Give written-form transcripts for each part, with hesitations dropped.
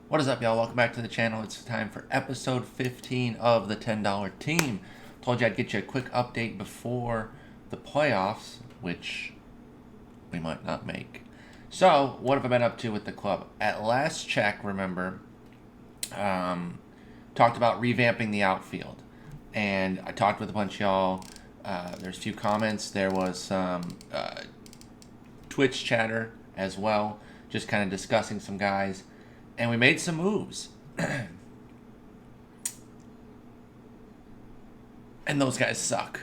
What is up, y'all? Welcome back to the channel. It's time for episode 15 of the $10 team. Told you I'd get you a quick update before the playoffs, which we might not make. So, what have I been up to with the club? At last check, remember, talked about revamping the outfield. And I talked with a bunch of y'all. There's a few comments. There was some Twitch chatter as well, just kind of discussing some guys. And we made some moves. And those guys suck.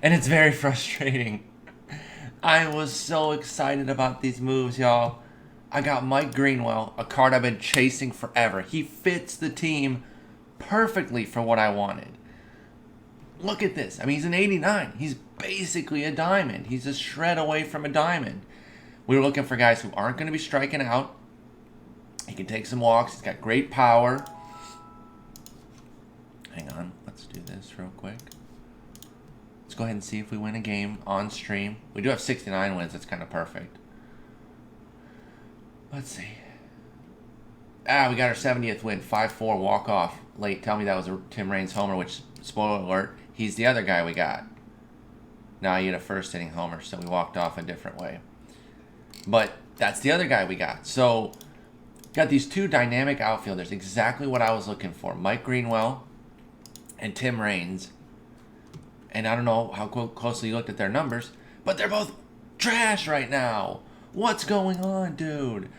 And it's very frustrating. I was so excited about these moves, y'all. I got Mike Greenwell, a card I've been chasing forever. He fits the team perfectly for what I wanted. Look at this. I mean, he's an 89. He's basically a diamond. He's a shred away from a diamond. We were looking for guys who aren't going to be striking out. He can take some walks. He's got great power. Hang on. Let's do this real quick. Let's go ahead and see if we win a game on stream. We do have 69 wins. That's kind of perfect. Let's see. We got our 70th win. 5-4 walk-off late. Tell me that was a Tim Raines homer, which, spoiler alert, he's the other guy we got. Now he had a first-inning homer, so we walked off a different way. But that's the other guy we got. So, got these two dynamic outfielders. Exactly what I was looking for. Mike Greenwell and Tim Raines. And I don't know how closely you looked at their numbers, but they're both trash right now. What's going on, dude?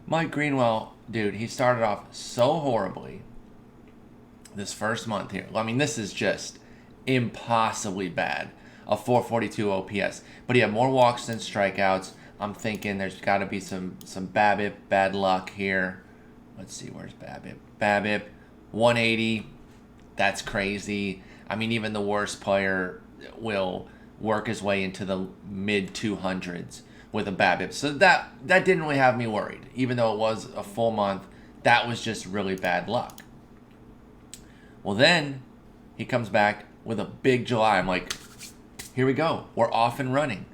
Mike Greenwell, dude, he started off so horribly this first month here. I mean, this is just impossibly bad. A 442 OPS. But he had more walks than strikeouts. I'm thinking there's got to be some BABIP bad luck here. Let's see, where's BABIP? BABIP, 180. That's crazy. I mean, even the worst player will work his way into the mid-200s with a BABIP. So that didn't really have me worried. Even though it was a full month, that was just really bad luck. Well, then he comes back with a big July. I'm like, here we go. We're off and running.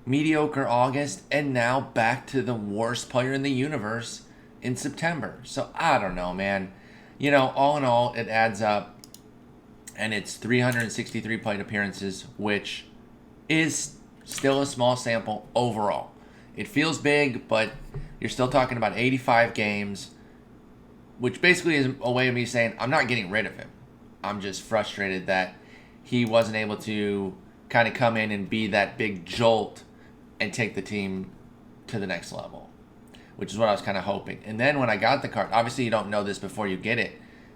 Mediocre August, and now back to the worst player in the universe in September. So, I don't know, man. You know, all in all, it adds up, and it's 363 plate appearances, which is still a small sample overall. It feels big, but you're still talking about 85 games, which basically is a way of me saying I'm not getting rid of him. I'm just frustrated that he wasn't able to kind of come in and be that big jolt and take the team to the next level, which is what I was kind of hoping. And then when I got the card, obviously you don't know this before you get it,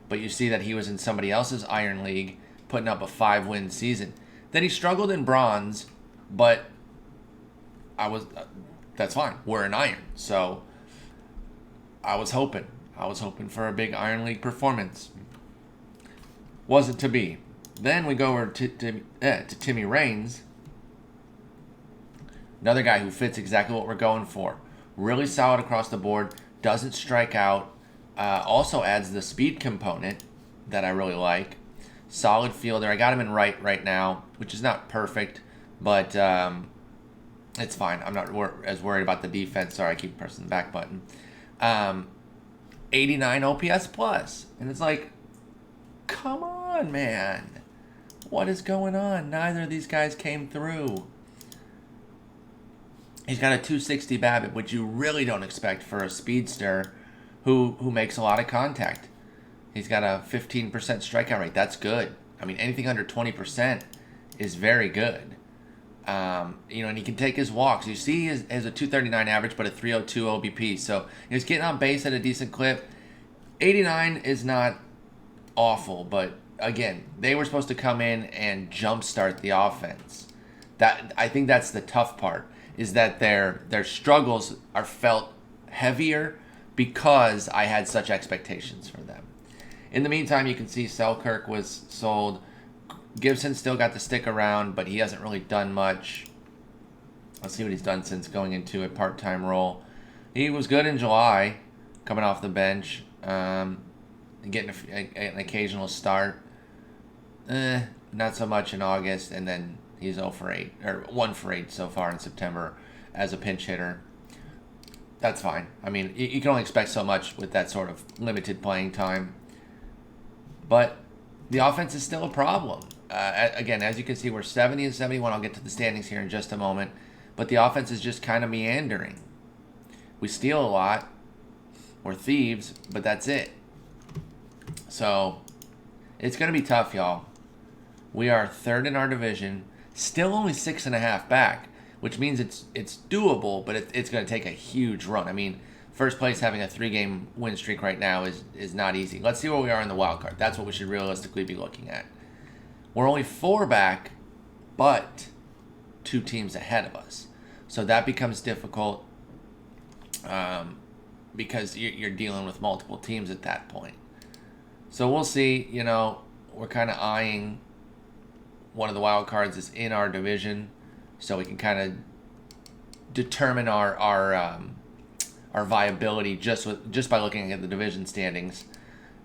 but you see that he was in somebody else's Iron League putting up a 5-win season. Then he struggled in Bronze, but that's fine. We're in Iron. So I was hoping for a big Iron League performance. Wasn't to be. Then we go over to Timmy Raines. Another guy who fits exactly what we're going for. Really solid across the board. Doesn't strike out. Also adds the speed component that I really like. Solid fielder. I got him in right now, which is not perfect, but it's fine. I'm not as worried about the defense. Sorry, I keep pressing the back button. 89 OPS plus. And it's like, come on, man. What is going on? Neither of these guys came through. He's got a 260 BABIP, which you really don't expect for a speedster who makes a lot of contact. He's got a 15% strikeout rate. That's good. I mean, anything under 20% is very good. And he can take his walks. You see he has a 239 average, but a 302 OBP. So he's getting on base at a decent clip. 89 is not awful, but again, they were supposed to come in and jumpstart the offense. I think that's the tough part, is that their struggles are felt heavier because I had such expectations for them. In the meantime, you can see Selkirk was sold. Gibson still got to stick around, but he hasn't really done much. Let's see what he's done since going into a part-time role. He was good in July, coming off the bench, and getting an occasional start. Not so much in August, and then he's 0 for 8, or 1 for 8 so far in September as a pinch hitter. That's fine. I mean, you can only expect so much with that sort of limited playing time. But the offense is still a problem. Again, as you can see, we're 70 and 71. I'll get to the standings here in just a moment. But the offense is just kind of meandering. We steal a lot. We're thieves, but that's it. So it's going to be tough, y'all. We are third in our division, still only 6.5 back, which means it's doable, but it's going to take a huge run. I mean, first place having a 3-game win streak right now is not easy. Let's see where we are in the wild card. That's what we should realistically be looking at. We're only 4 back, but 2 teams ahead of us. So that becomes difficult because you're dealing with multiple teams at that point. So we'll see. You know, we're kind of eyeing one of the wild cards is in our division, so we can kind of determine our viability just by looking at the division standings,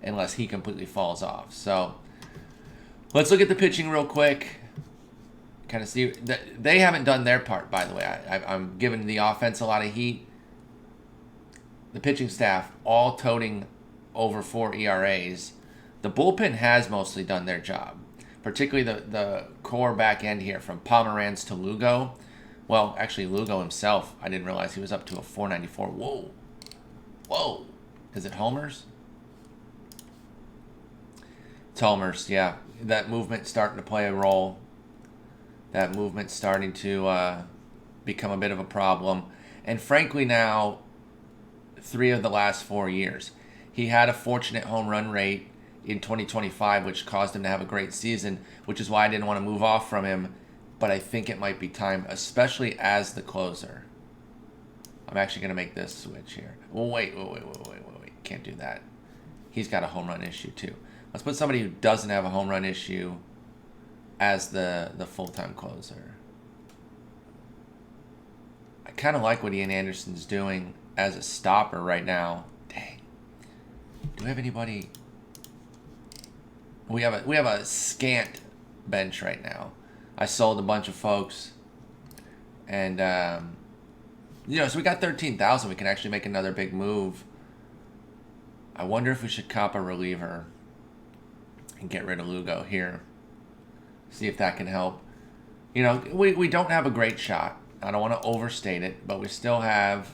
unless he completely falls off. So let's look at the pitching real quick. Kind of see they haven't done their part, by the way. I'm giving the offense a lot of heat. The pitching staff all toting over 4 ERAs. The bullpen has mostly done their job, particularly the core back end here from Pomeranz to Lugo. Well, actually, Lugo himself, I didn't realize he was up to a 494. Whoa. Whoa. Is it homers? It's homers, yeah. That movement's starting to play a role. That movement's starting to become a bit of a problem. And frankly now, 3 of the last 4 years. He had a fortunate home run rate in 2025, which caused him to have a great season, which is why I didn't want to move off from him. But I think it might be time, especially as the closer. I'm actually going to make this switch here. Well, wait. Can't do that. He's got a home run issue too. Let's put somebody who doesn't have a home run issue as the full-time closer. I kind of like what Ian Anderson's doing as a stopper right now. Dang. Do we have anybody? We have a scant bench right now. I sold a bunch of folks, and so we got 13,000. We can actually make another big move. I wonder if we should cop a reliever and get rid of Lugo here. See if that can help. We don't have a great shot. I don't want to overstate it, but we still have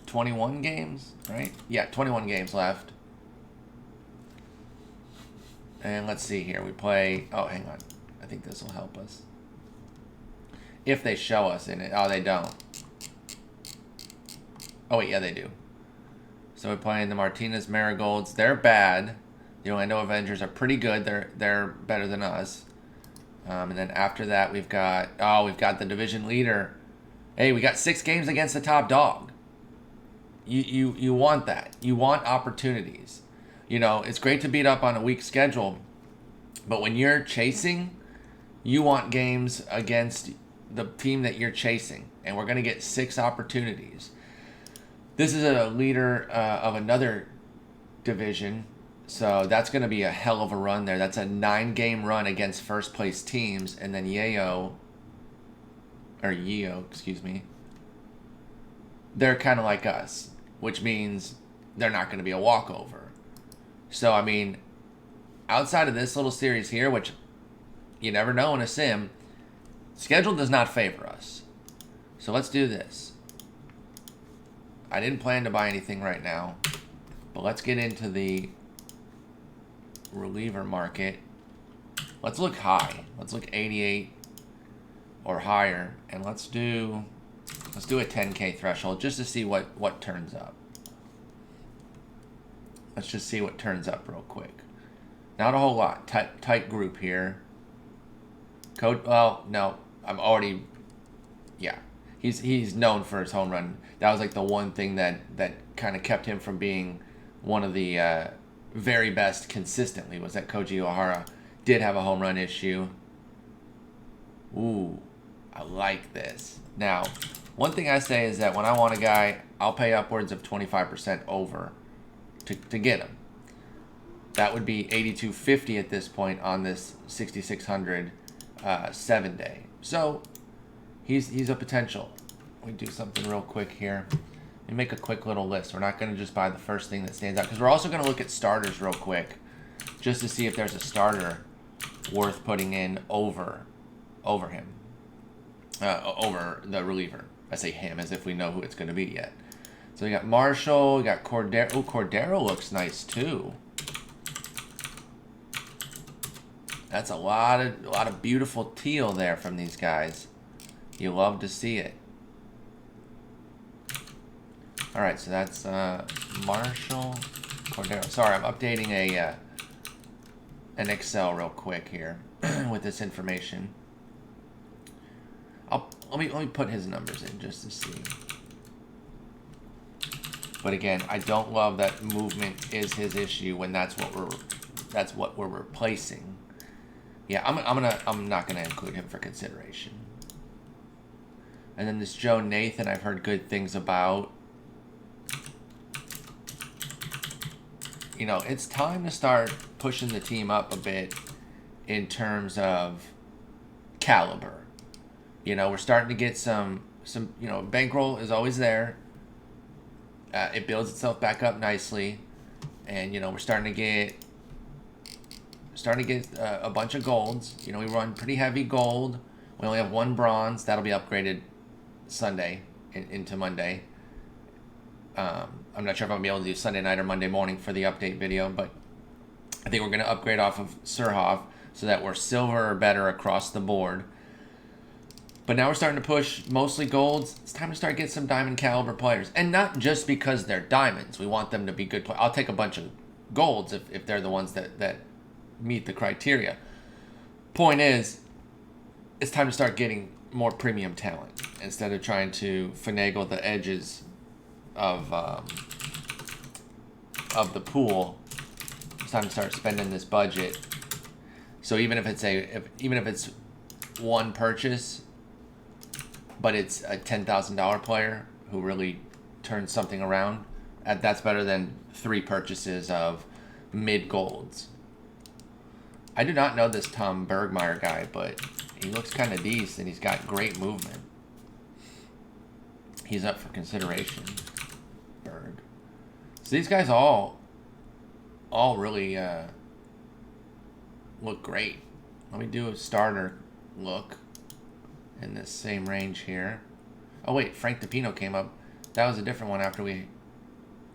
21 games, right? Yeah, 21 games left. And let's see here. We play... Oh, hang on. I think this will help us. If they show us in it. Oh, they don't. Oh, wait. Yeah, they do. So we're playing the Martinez Marigolds. They're bad. The Orlando Avengers are pretty good. They're better than us. And then after that, we've got the division leader. Hey, we got 6 games against the top dog. You want that. You want opportunities. It's great to beat up on a weak schedule, but when you're chasing, you want games against the team that you're chasing, and we're going to get 6 opportunities. This is a leader of another division, so that's going to be a hell of a run there. That's a 9-game run against first-place teams, and then Yeo, excuse me, they're kind of like us, which means they're not going to be a walkover. So, I mean, outside of this little series here, which you never know in a sim, schedule does not favor us. So let's do this. I didn't plan to buy anything right now, but let's get into the reliever market. Let's look high. Let's look 88 or higher, and let's do a 10K threshold just to see what turns up. Let's just see what turns up real quick. Not a whole lot. Tight group here. No. I'm already... Yeah. He's known for his home run. That was like the one thing that kind of kept him from being one of the very best consistently, was that Koji Ohara did have a home run issue. Ooh. I like this. Now, one thing I say is that when I want a guy, I'll pay upwards of 25% over to get him. That would be $82.50 at this point on this 6,600 7-day. So He's a potential. We do something real quick here. We make a quick little list. We're not going to just buy the first thing that stands out, because we're also going to look at starters real quick, just to see if there's a starter worth putting in over him, over the reliever. I say him as if we know who it's going to be yet. So we got Marshall, we got Cordero. Oh, Cordero looks nice too. That's a lot of beautiful teal there from these guys. You love to see it. All right, so that's Marshall, Cordero. Sorry, I'm updating an Excel real quick here with this information. Let me put his numbers in just to see. But again, I don't love that movement is his issue when that's what we're replacing. Yeah, I'm not gonna include him for consideration. And then this Joe Nathan, I've heard good things about. You know, it's time to start pushing the team up a bit in terms of caliber. You know, we're starting to get some you know, bankroll is always there. It builds itself back up nicely, and you know, we're starting to get a bunch of golds. You know, we run pretty heavy gold. We only have one bronze. That'll be upgraded Sunday into Monday. I'm not sure if I'm going to be able to do Sunday night or Monday morning for the update video, but I think we're going to upgrade off of Surhoff so that we're silver or better across the board. But now we're starting to push mostly golds. It's time to start getting some diamond caliber players. And not just because they're diamonds. We want them to be good players. I'll take a bunch of golds if they're the ones that meet the criteria. Point is, it's time to start getting more premium talent instead of trying to finagle the edges of the pool. It's time to start spending this budget. So even if it's one purchase, but it's a $10,000 player who really turns something around, that's better than 3 purchases of mid golds. I do not know this Tom Bergmeyer guy, but he looks kind of decent. He's got great movement. He's up for consideration. Berg. So these guys all really look great. Let me do a starter look in this same range here. Oh wait, Frank DePino came up. That was a different one after we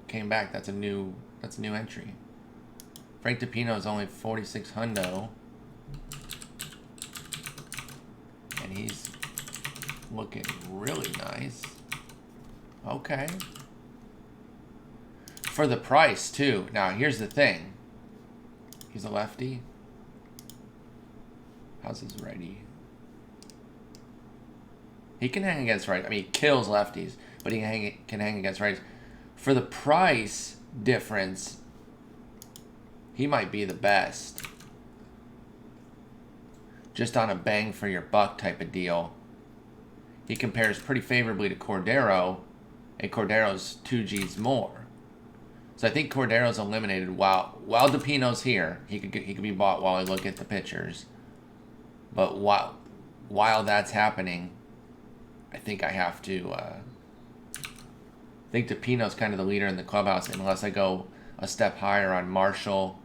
came back. That's a new entry. Frank DePino is only 46 hundo. And he's looking really nice. Okay. For the price, too. Now, here's the thing. He's a lefty. How's his righty? He can hang against righties. I mean, he kills lefties, but he can hang against righties. For the price difference, he might be the best. Just on a bang for your buck type of deal. He compares pretty favorably to Cordero, and Cordero's 2 Gs more. So I think Cordero's eliminated while DePino's here. He could be bought while I look at the pictures. But while that's happening, I think I have to. I think DePino's kind of the leader in the clubhouse, unless I go a step higher on Marshall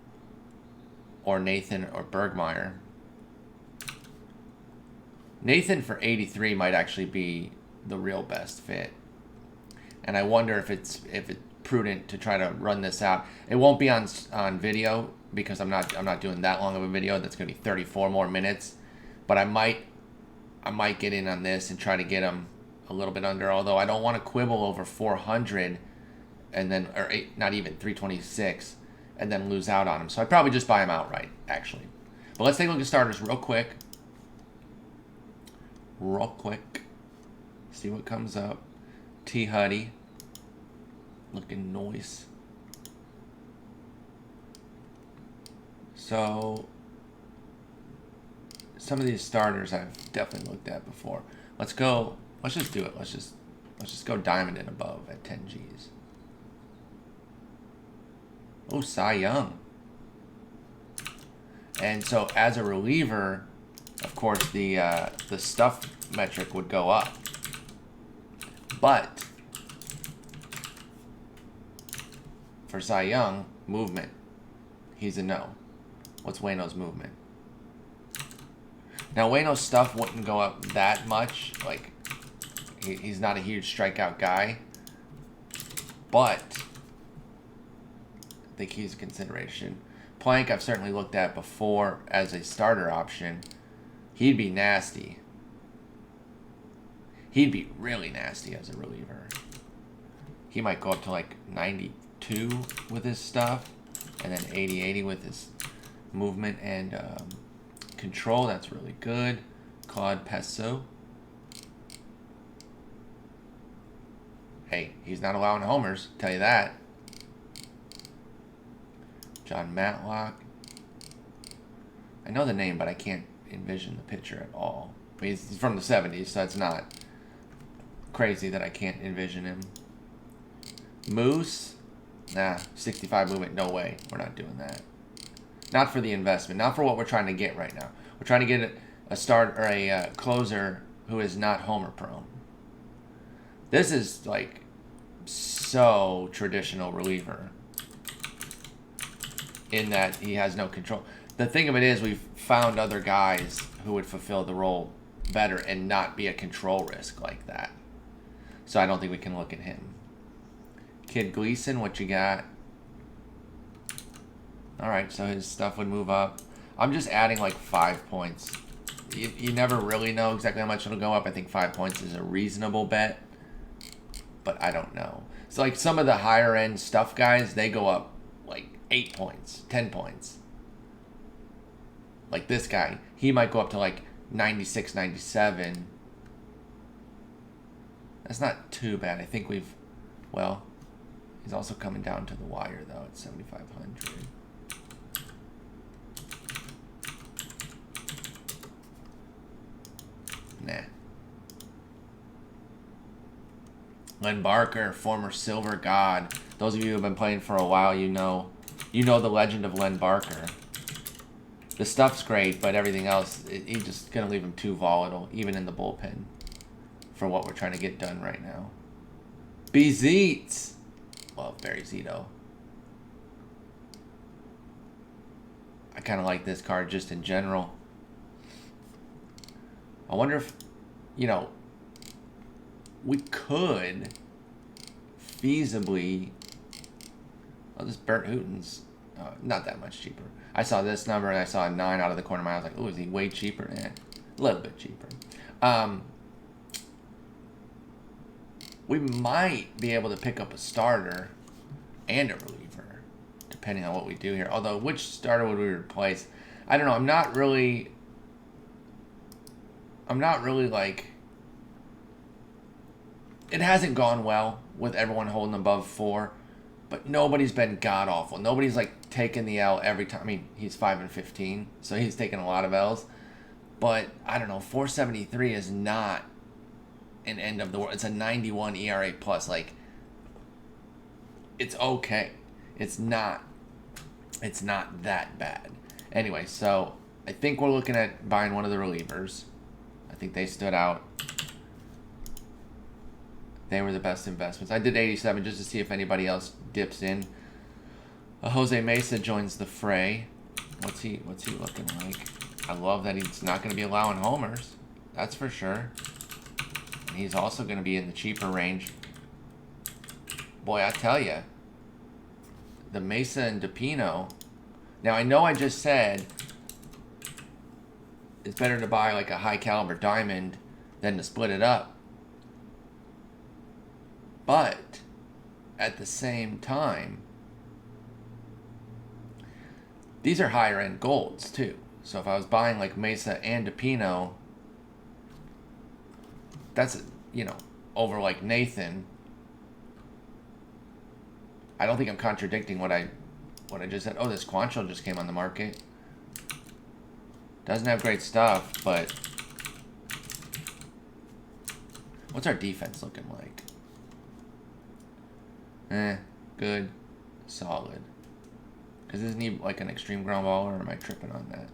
or Nathan or Bergmeyer. Nathan for 83 might actually be the real best fit, and I wonder if it's prudent to try to run this out. It won't be on video because I'm not doing that long of a video. That's going to be 34 more minutes, but I might get in on this and try to get him a little bit under. Although I don't want to quibble over 400 and then not even 326 and then lose out on him. So I'd probably just buy him outright actually. But let's take a look at starters real quick. See what comes up. T. Huddy. Looking nice. So some of these starters I've definitely looked at before. Let's just do it. Let's just go diamond and above at 10 Gs. Oh, Cy Young. And so as a reliever, of course, the stuff metric would go up. But for Cy Young, movement, he's a no. What's Waino's movement? Now, Waino's stuff wouldn't go up that much. Like, he's not a huge strikeout guy. But I think he's a consideration. Plank, I've certainly looked at before as a starter option. He'd be nasty. He'd be really nasty as a reliever. He might go up to like 92 with his stuff. And then 80-80 with his movement and control. That's really good. Claude Pesso. Hey, he's not allowing homers. Tell you that. John Matlock. I know the name, but I can't envision the pitcher at all. I mean, he's from the 70s, so it's not crazy that I can't envision him. Moose. Nah, 65 movement. No way. We're not doing that. Not for the investment. Not for what we're trying to get right now. We're trying to get a start or a closer who is not homer prone. This is like so traditional reliever in that he has no control. The thing of it is we've found other guys who would fulfill the role better and not be a control risk like that. So I don't think we can look at him. Kid Gleason, what you got? All right, so his stuff would move up. I'm just adding like 5 points. You never really know exactly how much it'll go up. I think 5 points is a reasonable bet, but I don't know. So like some of the higher end stuff guys, they go up like 8 points, 10 points. Like this guy, he might go up to like 96, 97. That's not too bad. I think we've, well, he's also coming down to the wire though at 7,500. Nah. Len Barker, former Silver God. Those of you who have been playing for a while, you know the legend of Len Barker. The stuff's great, but everything else, he's just going to leave him too volatile, even in the bullpen, for what we're trying to get done right now. Bezeets. Well, Barry Zito. I kind of like this card just in general. I wonder if, we could feasibly, this Bert Hooton's not that much cheaper. I saw this number and I saw a 9 out of the corner of my eye. I was like, oh, is he way cheaper? A little bit cheaper. We might be able to pick up a starter and a reliever, depending on what we do here. Although, which starter would we replace? I don't know. I'm not really like, it hasn't gone well with everyone holding above 4, but nobody's been god awful. Nobody's like taking the L every time. I mean, he's 5-15, so he's taking a lot of L's. But I don't know, 4.73 is not an end of the world. It's a 91 ERA plus. Like, it's okay. It's not that bad. Anyway, so I think we're looking at buying one of the relievers. I think they stood out. They were the best investments. I did 87 just to see if anybody else dips in. Jose Mesa joins the fray. What's he looking like? I love that he's not going to be allowing homers. That's for sure. And he's also going to be in the cheaper range. Boy, I tell you, the Mesa and DePino. Now, I know I just said it's better to buy like a high caliber diamond than to split it up. But at the same time, these are higher end golds too. So if I was buying like Mesa and DePino, that's, over like Nathan. I don't think I'm contradicting what I just said. Oh, this Quantrill just came on the market. Doesn't have great stuff, but what's our defense looking like? Good. Solid. Because isn't he like an extreme ground baller, or am I tripping on that?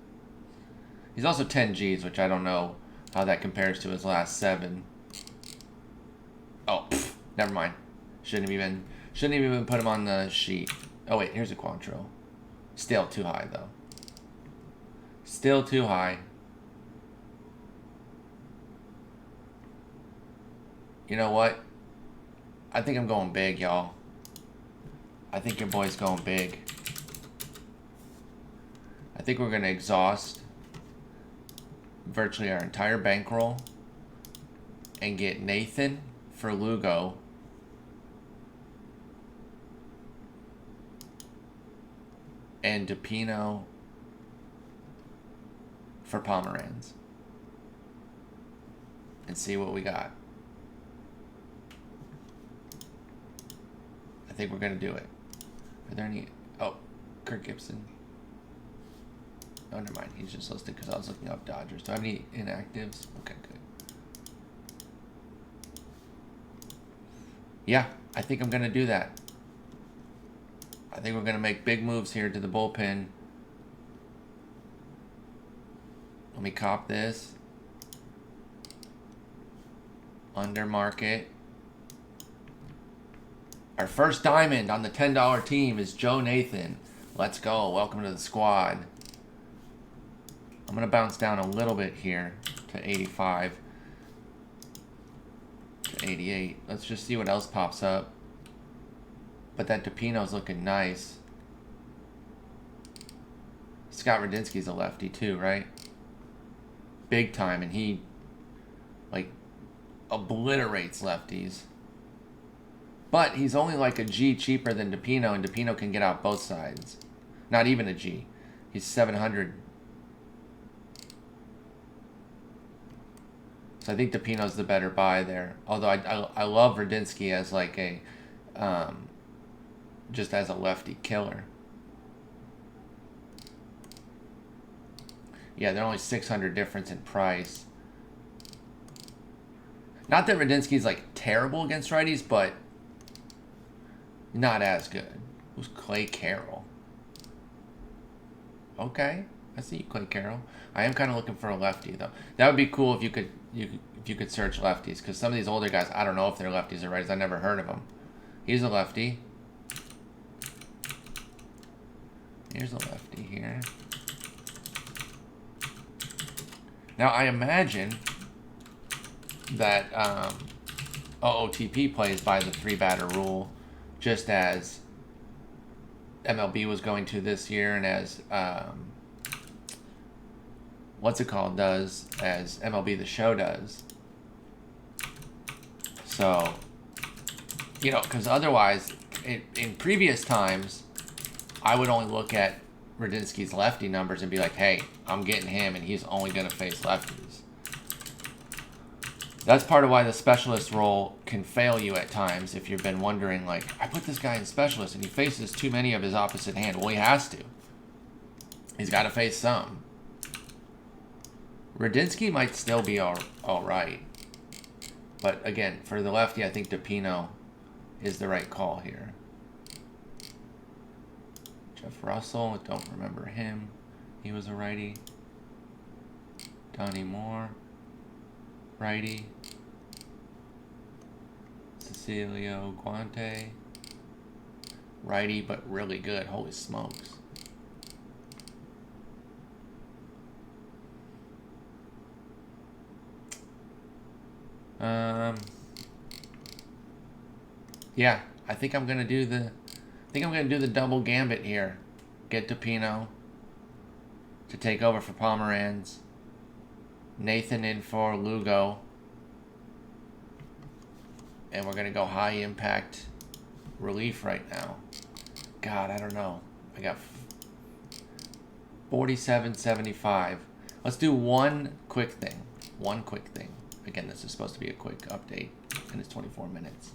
He's also 10 Gs, which I don't know how that compares to his last 7. Oh, never mind. Shouldn't have even put him on the sheet. Oh wait, here's a Quantrill. Still too high though. Still too high. You know what? I think I'm going big, y'all. I think your boy's going big. I think we're going to exhaust virtually our entire bankroll and get Nathan for Lugo. And DePino for Pomeranz. And see what we got. I think we're going to do it. Are there any... Oh, Kirk Gibson. Oh, never mind. He's just listed because I was looking up Dodgers. Do I have any inactives? Okay, good. Yeah, I think I'm going to do that. I think we're going to make big moves here to the bullpen. Let me cop this. Under market. Our first diamond on the $10 team is Joe Nathan. Let's go. Welcome to the squad. I'm going to bounce down a little bit here to 85. To 88. Let's just see what else pops up. But that DePino's looking nice. Scott Radinsky's a lefty too, right? Big time, and he, like, obliterates lefties. But he's only like a G cheaper than DePino, and DePino can get out both sides. Not even a G. He's 700. So I think DePino's the better buy there. Although I love Radinsky as like a... just as a lefty killer. Yeah, they're only 600 difference in price. Not that Radinsky's like terrible against righties, but not as good. Who's Clay Carroll? Okay, I see you, Clay Carroll. I am kind of looking for a lefty though. That would be cool if you could search lefties, because some of these older guys, I don't know if they're lefties or righties. I never heard of them. He's a lefty. Here's a lefty here. Now, I imagine that OOTP plays by the 3-batter rule, just as MLB was going to this year, and as does, as MLB The Show does. So, you know, because otherwise, in previous times, I would only look at Radinsky's lefty numbers and be like, hey, I'm getting him, and he's only going to face lefties. That's part of why the specialist role can fail you at times if you've been wondering, like, I put this guy in specialist, and he faces too many of his opposite hand. Well, he has to. He's got to face some. Radinsky might still be all right. But, again, for the lefty, I think DePino is the right call here. Jeff Russell, I don't remember him. He was a righty. Donnie Moore, righty. Cecilio Guante, righty, but really good. Holy smokes. Yeah, I think I'm gonna do the double gambit here. Get DePino to take over for Pomeranz. Nathan in for Lugo. And we're gonna go high impact relief right now. God, I don't know. I got 47.75. Let's do one quick thing. One quick thing. Again, this is supposed to be a quick update, and it's 24 minutes.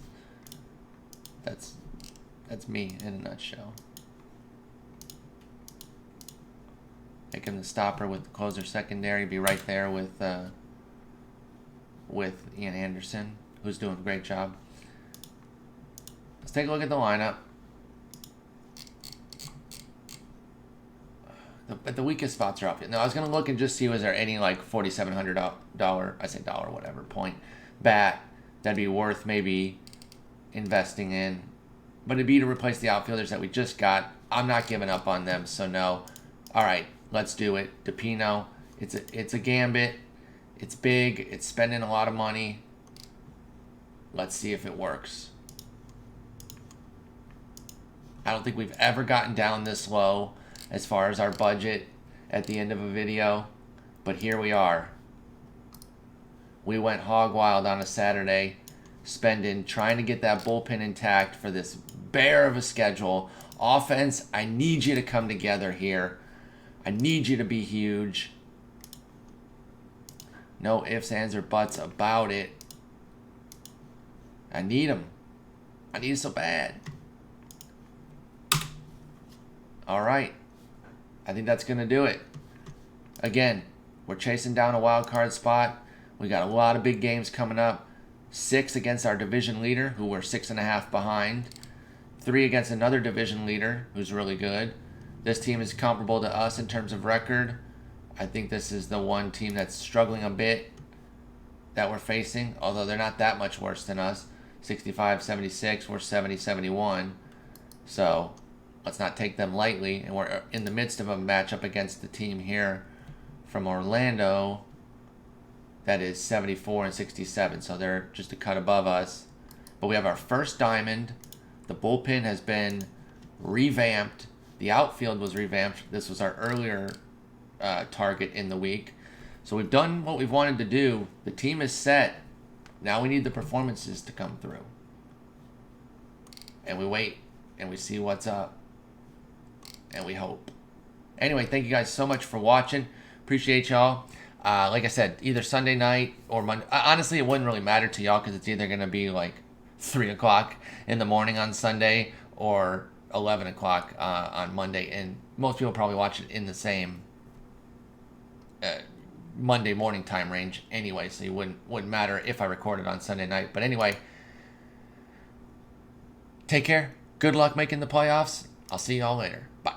That's me in a nutshell. Making the stopper with the closer secondary, be right there with Ian Anderson, who's doing a great job. Let's take a look at the lineup. but the weakest spots are outfield. Now I was gonna look and just see was there any like $4,700, I say dollar whatever point bat that'd be worth maybe investing in, but it'd be to replace the outfielders that we just got. I'm not giving up on them, so no. All right, let's do it. DePino, it's a gambit. It's big. It's spending a lot of money. Let's see if it works. I don't think we've ever gotten down this low as far as our budget at the end of a video, but here we are. We went hog wild on a Saturday, trying to get that bullpen intact for this bear of a schedule. Offense, I need you to come together here. I need you to be huge. No ifs, ands, or buts about it. I need them. I need it so bad. All right. I think that's going to do it. Again, we're chasing down a wild card spot. We got a lot of big games coming up. 6 against our division leader, who we're 6.5 behind. 3 against another division leader, who's really good. This team is comparable to us in terms of record. I think this is the one team that's struggling a bit that we're facing, although they're not that much worse than us. 65-76, we're 70-71. So let's not take them lightly. And we're in the midst of a matchup against the team here from Orlando that is 74-67. So they're just a cut above us. But we have our first diamond. The bullpen has been revamped. The outfield was revamped. This was our earlier target in the week. So we've done what we've wanted to do. The team is set. Now we need the performances to come through. And we wait. And we see what's up. And we hope. Anyway, thank you guys so much for watching. Appreciate y'all. Like I said, either Sunday night or Monday. Honestly, it wouldn't really matter to y'all because it's either going to be like 3 o'clock in the morning on Sunday or 11 o'clock on Monday. And most people probably watch it in the same Monday morning time range anyway. So it wouldn't matter if I recorded on Sunday night. But anyway, take care. Good luck making the playoffs. I'll see y'all later. Bye.